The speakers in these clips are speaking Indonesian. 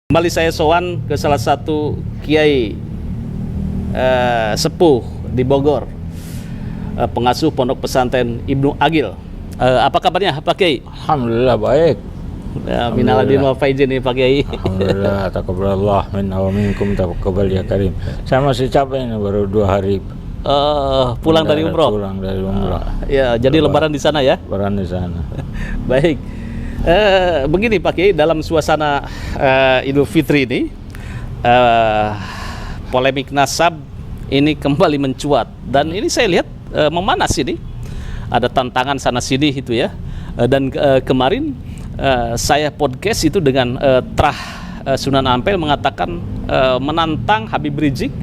Kembali saya sowan ke salah satu kiai sepuh di Bogor, pengasuh pondok pesantren Ibnu Agil. Apa kabarnya Pak Kiai? Alhamdulillah baik. Minal aidin wal faizin nih Pak Kiai. Alhamdulillah, taqabbalallah minna wa minkum taqabbal ya karim. Saya masih capek ini, baru 2 hari pulang dari umroh. Pulang dari umroh. Ya, jadi lebaran di sana ya? Lebaran di sana. Baik. Begini Pak Kiai, dalam suasana Idul Fitri ini, polemik nasab ini kembali mencuat, dan ini saya lihat memanas ini, ada tantangan sana sini itu ya. Dan kemarin saya podcast itu dengan Trah Sunan Ampel mengatakan menantang Habib Rizik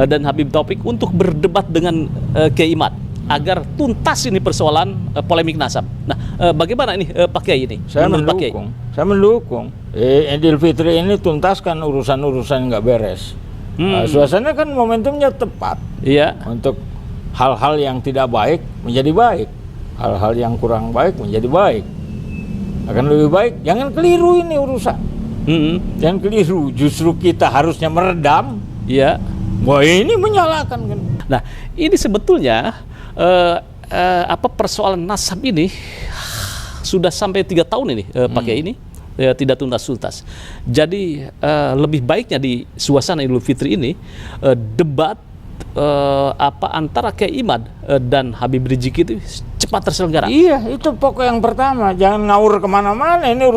dan Habib Taufik untuk berdebat dengan Kiai Imad agar tuntas ini persoalan polemik nasab. Nah, bagaimana ini Pak Kiai ini? Saya mendukung. Idul Fitri ini tuntaskan urusan-urusan nggak beres. Suasana kan momentumnya tepat. Iya. Untuk hal-hal yang tidak baik menjadi baik, hal-hal yang kurang baik menjadi baik. Akan lebih baik. Jangan keliru ini urusan. Jangan keliru. Justru kita harusnya meredam. Iya. Wah, ini menyalahkan kan. Nah, ini sebetulnya persoalan nasab ini sudah sampai 3 tahun ini Pak Kiai ini tidak tuntas. Jadi lebih baiknya di suasana Idul Fitri ini debat antara Kiai Imad dan Habib Rizik itu cepat terselenggara. Iya, itu pokok yang pertama. Jangan ngawur kemana-mana. Ini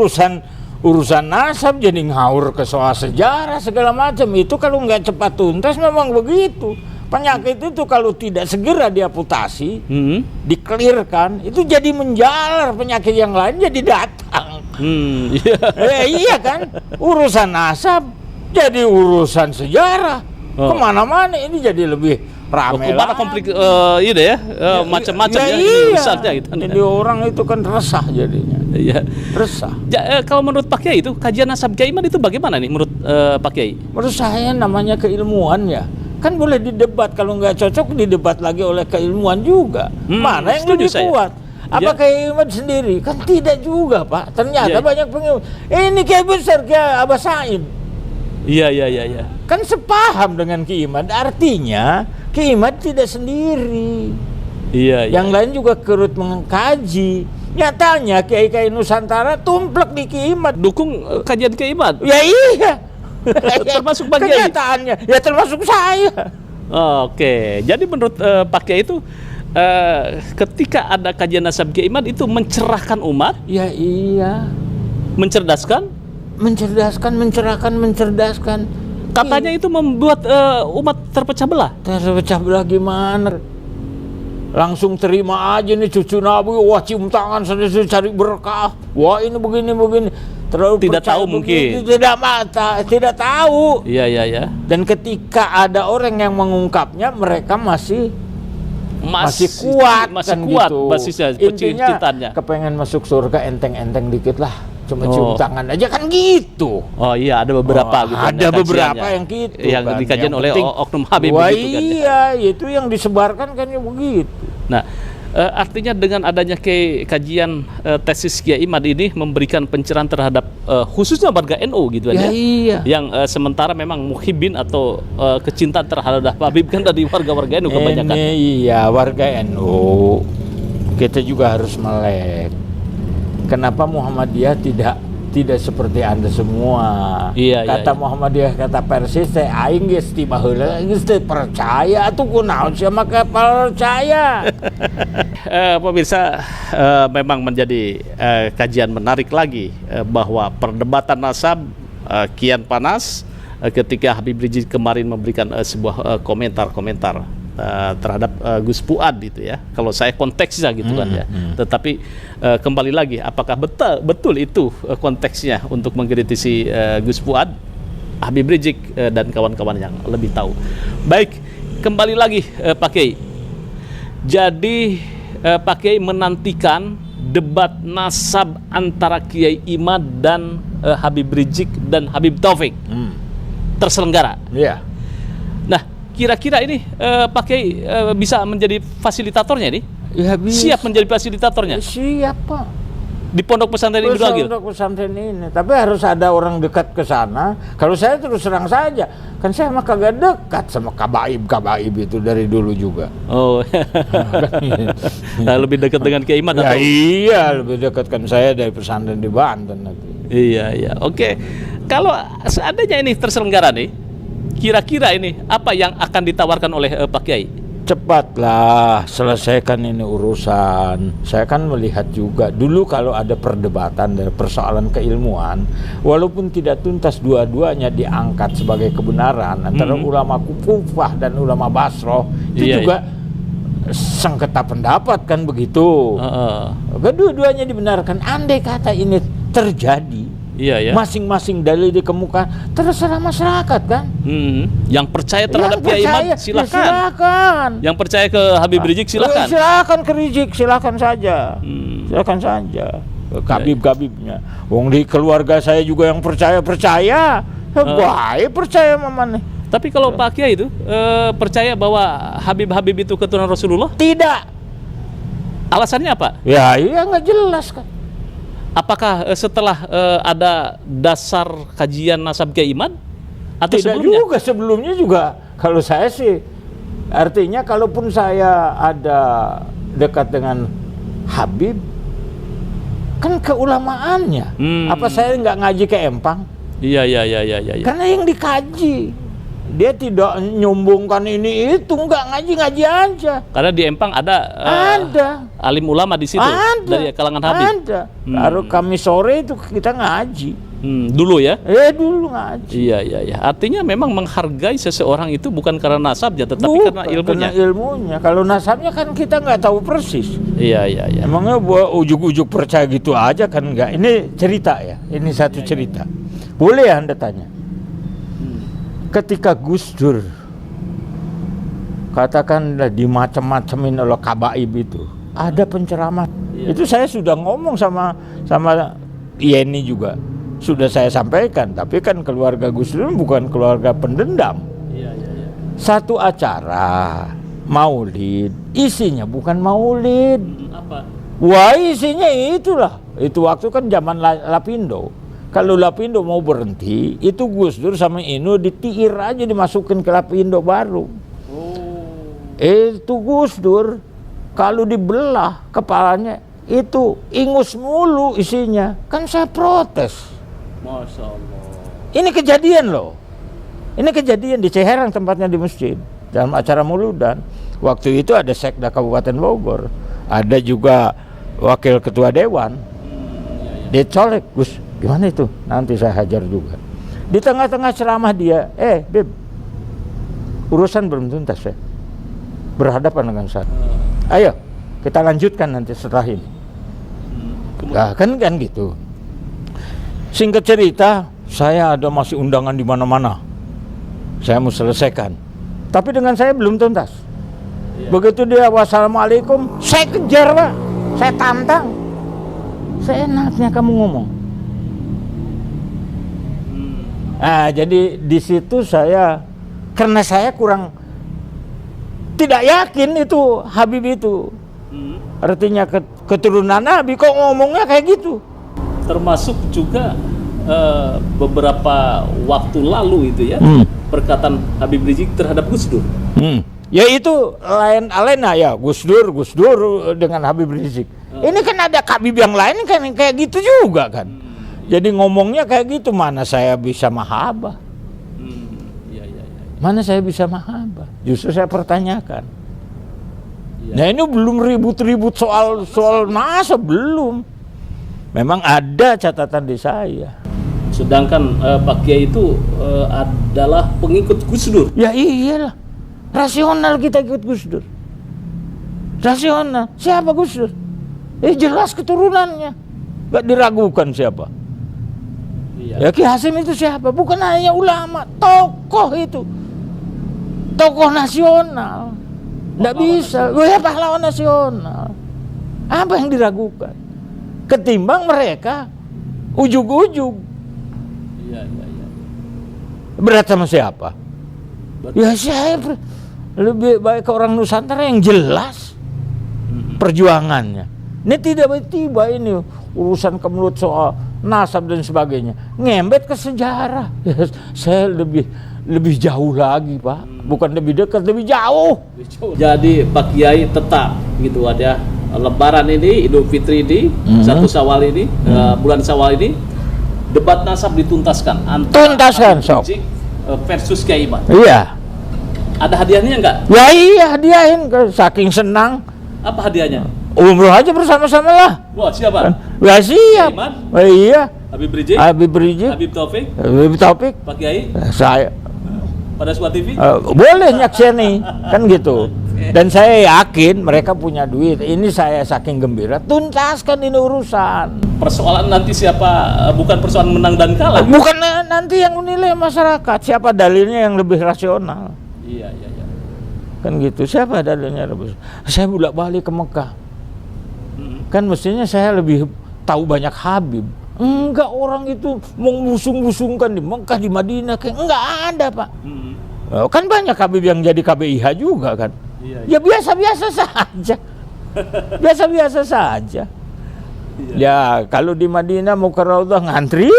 urusan nasab jadi ngawur ke soal sejarah segala macam. Itu kalau nggak cepat tuntas memang begitu. Penyakit itu kalau tidak segera diamputasi, dikelirkan, itu jadi menjalar, penyakit yang lain jadi datang. Iya kan, urusan nasab jadi urusan sejarah, kemana-mana ini jadi lebih ramai. Kemana komplik macam-macam ya, urusannya gitu. Jadi orang itu kan resah jadinya. Iya. Resah. Kalau menurut Pak Kiai itu kajian nasab Kiai Imad itu bagaimana nih menurut Pak Kiai? Menurut saya namanya keilmuan ya. Kan boleh didebat, kalau nggak cocok didebat lagi oleh keilmuan juga. Mana yang lebih kuat? Apa Kiai Imad sendiri? Kan tidak juga Pak. Ternyata banyak pengilmuan. Ini Kiai besar, Kiai Abah Said. Iya. Kan sepaham dengan Kiai Imad. Artinya Kiai Imad tidak sendiri. Iya. Yang lain juga turut mengkaji. Nyatanya Kiai Nusantara tumplek di Kiai Imad. Dukung kajian Kiai Imad. Ya iya. Termasuk Pak Kiai. Kenyataannya ya termasuk saya. Oke, jadi menurut Pak Kiai itu ketika ada kajian nasab Kiai Imad itu mencerahkan umat? Ya iya. Mencerdaskan? Mencerdaskan. Katanya itu membuat umat terpecah belah. Terpecah belah gimana? Langsung terima aja nih cucu Nabi, wah cium tangan saja cari berkah. Wah ini begini. Terlalu tidak tahu mungkin. Tidak tahu. Iya. Dan ketika ada orang yang mengungkapnya, mereka masih kuat, gitu. Basisnya, intinya kepengen masuk surga enteng-enteng dikit lah. Cuma cium tangan aja kan gitu. Oh iya, ada beberapa gitu. Ada beberapa yang gitu. Yang kan. dikajian oleh Oknum Habib wah begitu kan. Iya, itu yang disebarkan kan ya begitu. Nah, artinya dengan adanya kajian tesis Kiai Imad ini memberikan pencerahan terhadap khususnya warga NU gitu ya. Iya. Yang sementara memang muhibin atau kecintaan terhadap Habib kan dari warga-warga NU kebanyakan. Iya, warga NU. Kita juga harus melek. Kenapa Muhammadiyah tidak seperti Anda semua? Iya, kata Muhammadiyah, kata Persis, saya aing geus ti baheula geus teu percaya atuh kunaon sia make percaya. Pemirsa, memang menjadi kajian menarik lagi bahwa perdebatan nasab kian panas ketika Habib Rizik kemarin memberikan sebuah komentar terhadap Gus Fuad itu ya. Kalau saya konteksnya gitu kan ya. Tetapi kembali lagi, apakah betul itu konteksnya untuk mengkritisi Gus Fuad? Habib Rizik dan kawan-kawan yang lebih tahu. Baik, kembali lagi Pak Kiai. Jadi Pak Kiai menantikan debat nasab antara Kiai Imad dan Habib Rizik dan Habib Taufik terselenggara. Iya. Nah, kira-kira ini Pak Kiai bisa menjadi fasilitatornya nih? Ya, bisa. Siap menjadi fasilitatornya? Siap Pak. Di pondok pesantren ini lagi. Pondok pesantren ini, tapi harus ada orang dekat ke sana. Kalau saya terus terang saja, kan saya mah kagak dekat sama kabaib itu dari dulu juga. Oh, lebih dekat dengan Kiai Imad Ya atau? iya, lebih dekat kan saya dari pesantren di Banten nanti. Iya. Oke. Kalau seandainya ini terselenggara nih, kira-kira ini apa yang akan ditawarkan oleh Pak Kiai? Cepatlah selesaikan ini urusan. Saya kan melihat juga dulu kalau ada perdebatan dan persoalan keilmuan, walaupun tidak tuntas dua-duanya diangkat sebagai kebenaran antara ulama Kufah dan ulama Basroh, itu juga sengketa pendapat kan begitu. Kedua-duanya dibenarkan. Andai kata ini terjadi, masing-masing dalil dikemukakan, terserah masyarakat kan. Yang percaya terhadap Kiai Imad silakan. Ya silakan. Yang percaya ke Habib Rizik silakan. Silakan ke Rizik, silakan saja. Silakan saja. Kabib-kabibnya. Wong di keluarga saya juga yang percaya. Baik percaya mamane. Tapi kalau Pak Kiai itu percaya bahwa Habib itu keturunan Rasulullah? Tidak. Alasannya apa? Ya iya nggak jelas kan. Apakah setelah ada dasar kajian nasab Kiai Imad atau tidak sebelumnya? Juga sebelumnya juga. Kalau saya sih artinya kalaupun saya ada dekat dengan Habib kan keulamaannya. Apa saya nggak ngaji ke Empang? Iya. Karena yang dikaji. Dia tidak nyombongkan ini itu, enggak ngaji aja. Karena di Empang ada alim ulama di situ dari kalangan Habib. Ada. Baru kami sore itu kita ngaji. Dulu ya? Dulu ngaji. Iya. Artinya memang menghargai seseorang itu bukan karena nasabnya, tetapi karena ilmunya. Karena ilmunya. Kalau nasabnya kan kita nggak tahu persis. Iya. Emangnya buat ujuk-ujuk percaya gitu aja kan enggak? Ini cerita ya. Ini satu cerita. Boleh ya Anda tanya? Ketika Gus Dur katakanlah dimacem-macemin oleh kabaib itu, ada penceramah. Itu saya sudah ngomong sama Yeni juga. Sudah saya sampaikan, tapi kan keluarga Gus Dur bukan keluarga pendendam. Satu acara maulid, isinya bukan maulid. Apa? Wah, isinya itulah. Itu waktu kan zaman Lapindo. Kalau Lapindo mau berhenti, itu Gus Dur sama Inu ditiir aja dimasukin ke Lapindo baru. Itu Gus Dur kalau dibelah kepalanya itu ingus mulu isinya. Kan saya protes. Masya Allah. Ini kejadian loh. Ini kejadian di Ciherang tempatnya di masjid dalam acara muludan. Waktu itu ada Sekda Kabupaten Bogor, ada juga wakil ketua dewan. Dia colek, Gus, gimana itu? Nanti saya hajar juga. Di tengah-tengah ceramah dia, Beb, urusan belum tuntas ya. Berhadapan dengan saya. Ayo, kita lanjutkan nanti setelah ini. Nah, kan gitu. Singkat cerita, saya ada masih undangan di mana-mana. Saya mau selesaikan. Tapi dengan saya belum tuntas. Begitu dia wassalamualaikum, saya kejar Pak. Saya tantang. Seenaknya kamu ngomong. Nah, jadi di situ saya, karena saya kurang tidak yakin itu Habib itu. Artinya keturunan Nabi kok ngomongnya kayak gitu. Termasuk juga beberapa waktu lalu itu ya, perkataan Habib Rizik terhadap Gus Dur. Ya itu lain alena ya, Gus Dur dengan Habib Rizik. Ini kan ada Habib yang lain kan kayak gitu juga kan. Jadi ngomongnya kayak gitu, mana saya bisa mahabbah? Mana saya bisa mahabbah? Justru saya pertanyakan. Nah ini belum ribut-ribut soal nasab, belum. Memang ada catatan di saya. Sedangkan Pak Kiai itu adalah pengikut Gus Dur. Ya iyalah. Rasional kita ikut Gus Dur. Rasional. Siapa Gus Dur? Jelas keturunannya. Gak diragukan siapa. Ya Ki Hasim itu siapa? Bukan hanya ulama, tokoh itu. Tokoh nasional. Nggak bisa. Ya pahlawan nasional. Apa yang diragukan? Ketimbang mereka ujug-ujug. Berat sama siapa? Ya saya lebih baik ke orang Nusantara yang jelas perjuangannya. Ini tidak tiba-tiba ini urusan kemelut soal nasab dan sebagainya, ngembet ke sejarah. Saya lebih jauh lagi, Pak. Bukan lebih dekat, lebih jauh. Jadi Pak Kiai tetap gitu ada Lebaran ini, Idul Fitri ini, satu Syawal ini, bulan Syawal ini, debat nasab dituntaskan antara Tuntaskan, Habib sok. Rizik versus Kiai Iman. Iya. Ada hadiahnya enggak? Ya iya, hadiahin, saking senang. Apa hadiahnya? Umroh aja bersama-sama lah. Wah, siapa? Ya siap. Kiai Iman? Iya. Habib Rizik? Habib Rizik, Habib Taufik? Habib Taufik, Pak Kiai? saya Pada Suat TV? boleh nyakseni, kan gitu. Dan saya yakin mereka punya duit. Ini saya saking gembira, tuntaskan ini urusan. Persoalan nanti siapa, bukan persoalan menang dan kalah. Bukan nanti yang menilai masyarakat, siapa dalilnya yang lebih rasional. Iya. Kan gitu, siapa dalilnya lebih. Saya bolak-balik ke Mekah. Kan mestinya saya lebih tahu banyak Habib. Enggak, orang itu membusung-busungkan di Mekah, di Madinah, kayak enggak ada, Pak. Kan banyak Habib yang jadi KBIH juga kan. Iya. Ya biasa-biasa saja. Biasa-biasa saja. Ya kalau di Madinah mau ke Raudhah ngantri,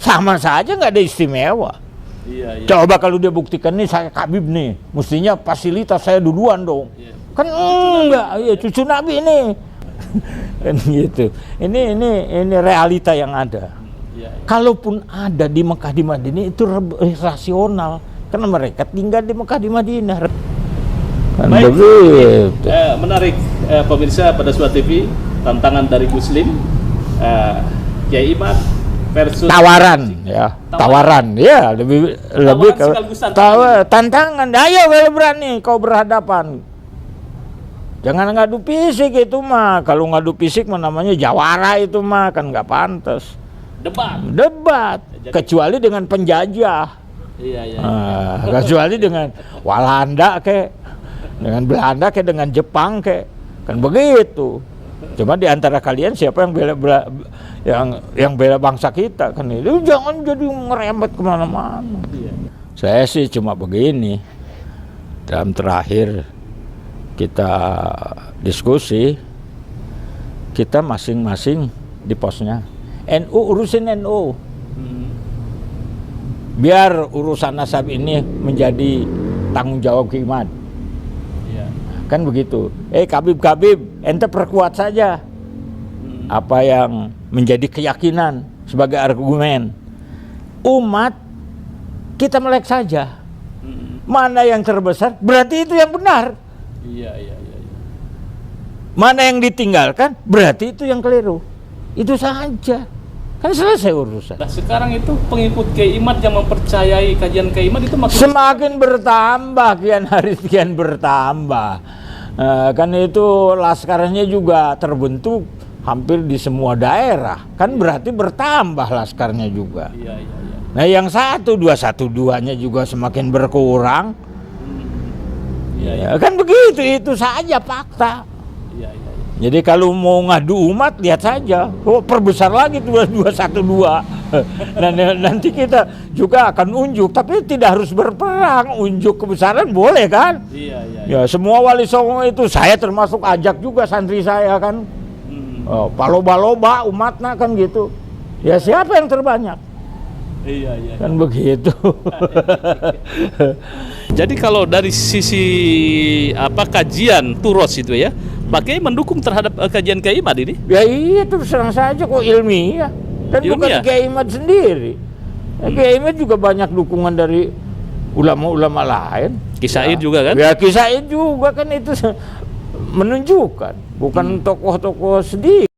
sama saja nggak ada istimewa. Iya. Coba kalau dia buktikan nih saya Habib nih, mestinya fasilitas saya duluan dong. Iya. Kan enggak, iya cucu Nabi ini. Kan gitu. Ini realita yang ada. Iya. Kalaupun ada di Mekah di Madinah itu rasional, karena mereka tinggal di Mekah di Madinah. Kan Baik. begitu. Menarik pemirsa pada Suat TV, tantangan dari Muslim, Kiai Iman versus Tawaran ya, tawaran ya, lebih sekaligus tantangan. tantangan. Ayo kalau berani kau berhadapan. Jangan ngadu fisik itu mah. Kalau ngadu fisik mah namanya jawara itu mah, kan nggak pantas. Debat. Kecuali dengan penjajah. Iya. Kecuali dengan Walanda dengan Belanda dengan Jepang kan begitu. Cuma di antara kalian siapa yang bela bangsa kita kan itu, jangan jadi ngerembet kemana-mana. Iya. Saya sih cuma begini, dalam terakhir kita diskusi, kita masing-masing di posnya. NU urusin NU. Biar urusan nasab ini menjadi tanggung jawab Kiai. Iya. Kan begitu. Kabib, ente perkuat saja apa yang menjadi keyakinan sebagai argumen. Umat kita melek saja. Mana yang terbesar, berarti itu yang benar. Iya. Mana yang ditinggalkan, berarti itu yang keliru. Itu saja. Kan selesai urusan. Nah, sekarang itu pengikut Kiai Iman yang mempercayai kajian Kiai Iman itu semakin bertambah, kian hari kian bertambah. Kan itu laskarnya juga terbentuk hampir di semua daerah. Kan berarti bertambah laskarnya juga. Iya. Nah yang 212-nya juga semakin berkurang. Iya. Kan begitu, itu saja fakta. Iya. Jadi kalau mau ngadu umat, lihat saja. Perbesar lagi 212. Dan nanti kita juga akan unjuk, tapi tidak harus berperang. Unjuk kebesaran boleh kan? Iya. Ya semua wali songo itu, saya termasuk ajak juga santri saya kan. Paloba-loba umatnya kan gitu. Ya siapa yang terbanyak? Iya. Kan begitu. Jadi kalau dari sisi kajian Turos itu ya, Pak Kiai mendukung terhadap kajian Kiai Iman ini? Ya iya, terus terang saja kok ilmiah. Dan bukan Kiai Iman sendiri. Kiai Iman juga banyak dukungan dari ulama-ulama lain. Kisaid juga kan? Ya Kisaid juga kan, itu menunjukkan. Bukan tokoh-tokoh sedikit.